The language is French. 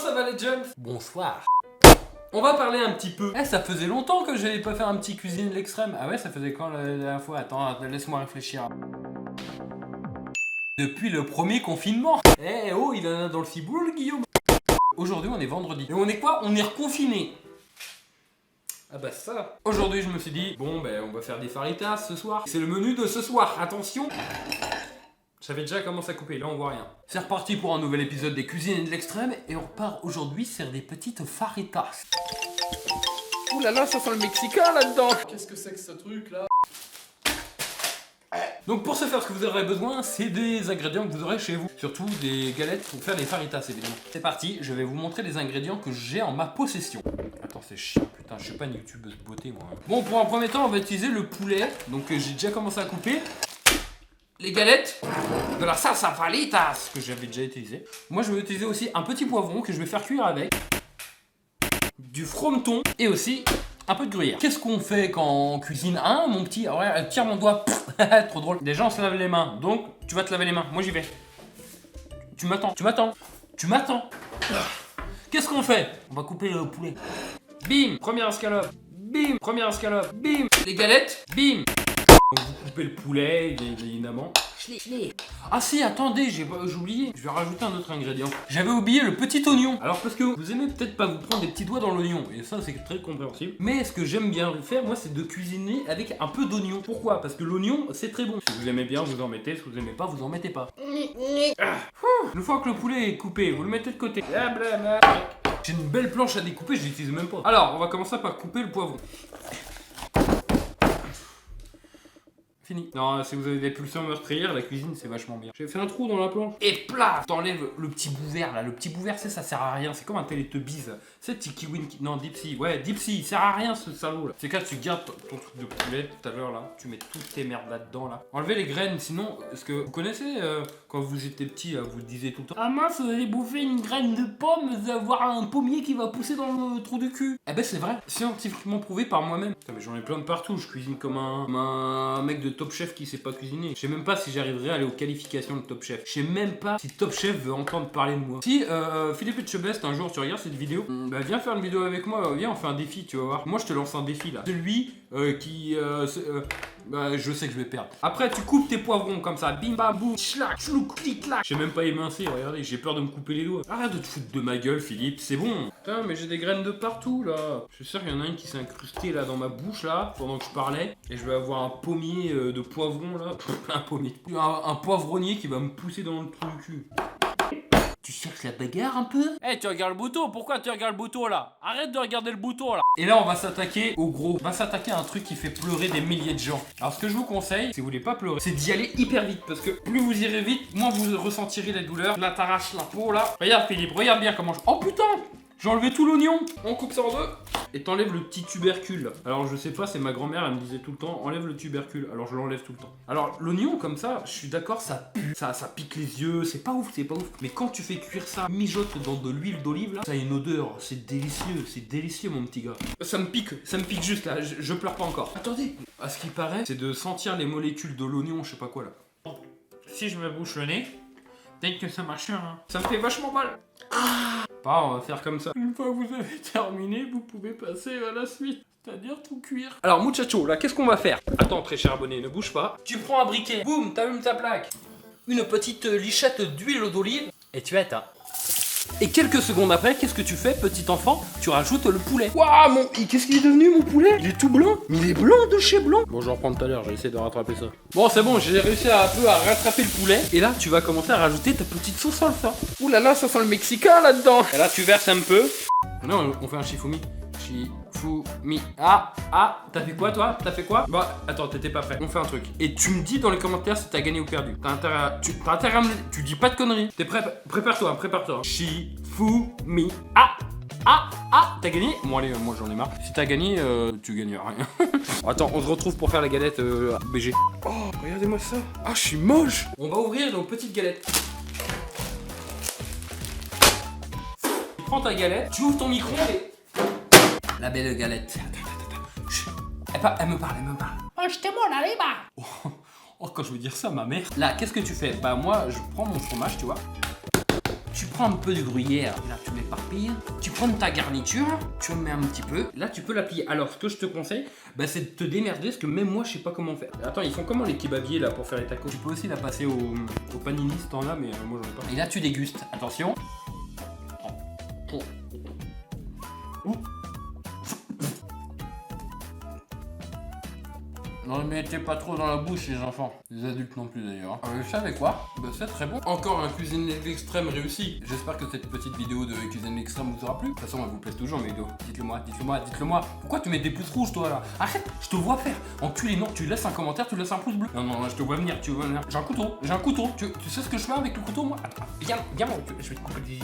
ça va les jumps? Bonsoir. On va parler un petit peu. Ça faisait longtemps que j'avais pas fait un petit cuisine de l'extrême. Ah ouais, ça faisait quand la dernière fois? Attends, laisse-moi réfléchir. Depuis le premier confinement. Oh, il en a dans le ciboulot, le Guillaume. Aujourd'hui, on est vendredi. Et on est quoi? On est reconfiné. Ah bah ça. Aujourd'hui, je me suis dit, bon, on va faire des faritas ce soir. C'est le menu de ce soir. Attention. J'avais déjà commencé à couper, là on voit rien. C'est reparti pour un nouvel épisode des cuisines et de l'extrême. Et on part aujourd'hui sur des petites faritas. Ouh là là, ça sent le mexicain là-dedans. Qu'est-ce que c'est que ce truc là? Donc pour ce faire, ce que vous aurez besoin, c'est des ingrédients que vous aurez chez vous. Surtout des galettes pour faire des faritas évidemment. C'est parti, je vais vous montrer les ingrédients que j'ai en ma possession. Attends, c'est chiant, putain, je suis pas une youtubeuse beauté moi. Bon, pour un premier temps, on va utiliser le poulet. Donc j'ai déjà commencé à couper. Les galettes de la salsa faritas que j'avais déjà utilisé. Moi je vais utiliser aussi un petit poivron que je vais faire cuire avec. Du frometon et aussi un peu de gruyère. Qu'est-ce qu'on fait quand on cuisine mon petit? Ouais, tire mon doigt. Trop drôle. Déjà on se lave les mains. Donc tu vas te laver les mains. Moi j'y vais. Tu m'attends. Qu'est-ce qu'on fait? On va couper le poulet. Bim. Première escalope. Bim. Première escalope. Bim. Les galettes. Bim. Donc vous coupez le poulet, évidemment. Ah si, attendez, j'ai oublié. Je vais rajouter un autre ingrédient. J'avais oublié le petit oignon. Alors parce que vous aimez peut-être pas vous prendre des petits doigts dans l'oignon. Et ça, c'est très compréhensible. Mais ce que j'aime bien faire, moi, c'est de cuisiner avec un peu d'oignon. Pourquoi? Parce que l'oignon, c'est très bon. Si vous aimez bien, vous en mettez. Si vous aimez pas, vous en mettez pas. Une fois que le poulet est coupé, vous le mettez de côté. J'ai une belle planche à découper, je l'utilise même pas. Alors, on va commencer par couper le poivron. Fini. Non, si vous avez des pulsions meurtrières, la cuisine c'est vachement bien. J'ai fait un trou dans la planche. Et plaf, t'enlèves le petit bout vert là. Le petit bout vert, ça sert à rien. C'est comme un Teletubbies. C'est Tiki Win. Non, Dipsy. Ouais, Dipsy. Il sert à rien ce salaud là. C'est quand tu gardes ton truc de poulet tout à l'heure là. Tu mets toutes tes merdes là-dedans là. Enlevez les graines, sinon. Est-ce que vous connaissez quand vous étiez petit, vous le disiez tout le temps. Ah mince, vous allez bouffer une graine de pomme, vous allez avoir un pommier qui va pousser dans le trou du cul. Eh ben c'est vrai. Scientifiquement prouvé par moi-même. Putain, mais j'en ai plein de partout. Je cuisine comme un mec de Top Chef qui sait pas cuisiner. Je sais même pas si j'arriverai à aller aux qualifications de Top Chef. Je sais même pas si Top Chef veut entendre parler de moi. Si Philippe Etchebest, un jour tu regardes cette vidéo, viens faire une vidéo avec moi, viens on fait un défi, tu vas voir. Moi je te lance un défi là. Celui qui je sais que je vais perdre. Après tu coupes tes poivrons comme ça, bim bam boum, schlac, chlouk, clic clac. J'ai même pas émincé, regardez, j'ai peur de me couper les doigts. Arrête de te foutre de ma gueule Philippe, c'est bon. Putain mais j'ai des graines de partout là. Je suis sûr qu'il y en a une qui s'est incrustée là dans ma bouche là, pendant que je parlais. Et je vais avoir un pommier de poivron là. Un pommier. Un poivronnier qui va me pousser dans le trou du cul. Tu cherches la bagarre un peu? Tu regardes le bouton, pourquoi tu regardes le bouton là? Arrête de regarder le bouton là. Et là on va s'attaquer au gros. On va s'attaquer à un truc qui fait pleurer des milliers de gens. Alors ce que je vous conseille, si vous voulez pas pleurer, c'est d'y aller hyper vite. Parce que plus vous irez vite, moins vous ressentirez la douleur. Là t'arraches la peau là. Regarde Philippe, regarde bien comment je... Oh putain! J'ai enlevé tout l'oignon. On coupe ça en deux. Et t'enlèves le petit tubercule. Alors je sais pas, c'est ma grand-mère, elle me disait tout le temps, enlève le tubercule. Alors je l'enlève tout le temps. Alors l'oignon comme ça, je suis d'accord, ça pue, ça pique les yeux, c'est pas ouf. Mais quand tu fais cuire ça, mijote dans de l'huile d'olive là, ça a une odeur, c'est délicieux mon petit gars. Ça me pique juste là, je pleure pas encore. Attendez, à ce qui paraît, c'est de sentir les molécules de l'oignon, je sais pas quoi là. Bon, si je me bouche le nez, peut-être que ça marche, hein. Ça me fait vachement mal. On va faire comme ça. Une fois que vous avez terminé, vous pouvez passer à la suite. C'est-à-dire tout cuire. Alors, muchacho, là, qu'est-ce qu'on va faire? Attends, très cher abonné, ne bouge pas. Tu prends un briquet, boum, t'allumes ta plaque. Une petite lichette d'huile d'olive. Et tu éteins. Et quelques secondes après, qu'est-ce que tu fais, petit enfant? Tu rajoutes le poulet. Waouh, qu'est-ce qu'il est devenu, mon poulet? Il est tout blanc. Mais il est blanc de chez blanc. Bon, je reprends tout à l'heure, j'ai essayé de rattraper ça. Bon, c'est bon, j'ai réussi un peu à rattraper le poulet. Et là, tu vas commencer à rajouter ta petite sauce salsa. Ouh là là, ça sent le mexicain là-dedans. Et là, tu verses un peu. Non, on fait un shifumi. Shifumi. T'as fait quoi, toi? T'as fait quoi? Bah, attends, t'étais pas prêt. On fait un truc. Et tu me dis dans les commentaires si t'as gagné ou perdu. T'as intérêt à me... Tu dis pas de conneries. T'es prêt? Prépare-toi. Shifumi. T'as gagné? Bon allez, moi j'en ai marre. Si t'as gagné, tu gagnes rien. Attends, on se retrouve pour faire la galette BG. Oh, regardez-moi ça. Ah, je suis moche. On va ouvrir nos petites galettes. Tu prends ta galette, tu ouvres ton micro et... La belle galette. Attends. Chut. Elle me parle. Oh, je t'aime la liba. Oh, quand je veux dire ça, ma mère. Là, qu'est-ce que tu fais? Bah moi, je prends mon fromage, tu vois. Tu prends un peu de gruyère, et là tu l'éparpilles. Tu prends ta garniture, tu en mets un petit peu. Là tu peux la plier. Alors ce que je te conseille, bah, c'est de te démerder parce que même moi je sais pas comment faire. Attends, ils font comment les kebabiers là pour faire les tacos? Tu peux aussi la passer au panini si t'en as, mais moi j'en ai pas. Et là tu dégustes. Attention. Non mais mettez pas trop dans la bouche les enfants, les adultes non plus d'ailleurs. Vous savez quoi? Bah c'est très bon. Encore un cuisine extrême réussi. J'espère que cette petite vidéo de cuisine extrême vous aura plu. De toute façon elle vous plaît toujours mes vidéos. Dites-le moi, dites-le moi, dites-le moi. Pourquoi tu mets des pouces rouges toi là? Arrête, je te vois faire. Enculé, non, tu laisses un commentaire, tu laisses un pouce bleu. Non non, je te vois venir, tu vois venir. J'ai un couteau. Tu sais ce que je fais avec le couteau moi? Attends, viens, je vais te couper des îles.